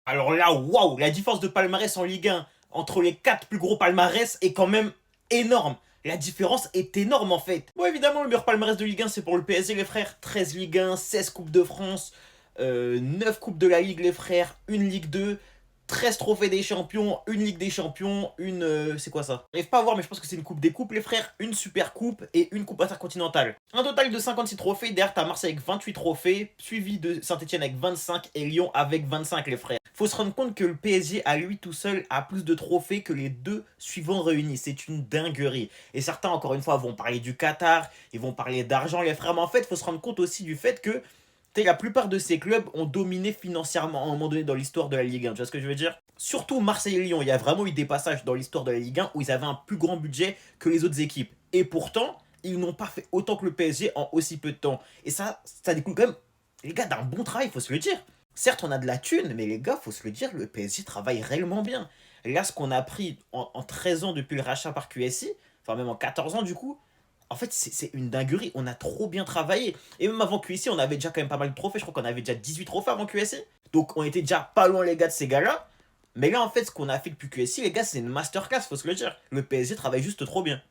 Alors là, waouh, la différence de palmarès en Ligue 1 entre les 4 plus gros palmarès est quand même énorme. La différence est énorme en fait. Bon, évidemment, le meilleur palmarès de Ligue 1, c'est pour le PSG, les frères. 13 Ligue 1, 16 Coupes de France, 9 Coupes de la Ligue, les frères, une Ligue 2, 13 trophées des champions, une Ligue des champions, une... c'est quoi ça? J'arrive pas à voir, mais je pense que c'est une coupe des coupes, les frères, une super coupe et une coupe intercontinentale. Un total de 56 trophées. Derrière, t'as Marseille avec 28 trophées, suivi de Saint-Etienne avec 25 et Lyon avec 25, les frères. Faut se rendre compte que le PSG, à lui tout seul, a plus de trophées que les deux suivants réunis. C'est une dinguerie. Et certains, encore une fois, vont parler du Qatar, ils vont parler d'argent, les frères. Mais en fait, faut se rendre compte aussi du fait que la plupart de ces clubs ont dominé financièrement à un moment donné dans l'histoire de la Ligue 1. Tu vois ce que je veux dire? Surtout Marseille et Lyon, il y a vraiment eu des passages dans l'histoire de la Ligue 1 où ils avaient un plus grand budget que les autres équipes. Et pourtant, ils n'ont pas fait autant que le PSG en aussi peu de temps. Et ça découle quand même, les gars, d'un bon travail, faut se le dire. Certes, on a de la thune, mais les gars, faut se le dire, le PSG travaille réellement bien. Là, ce qu'on a pris en 13 ans depuis le rachat par QSI, enfin même en 14 ans du coup, en fait, c'est une dinguerie. On a trop bien travaillé. Et même avant QSI, on avait déjà quand même pas mal de trophées. Je crois qu'on avait déjà 18 trophées avant QSI. Donc on était déjà pas loin, les gars, de ces gars-là. Mais là, en fait, ce qu'on a fait depuis QSI, les gars, c'est une masterclass, faut se le dire. Le PSG travaille juste trop bien.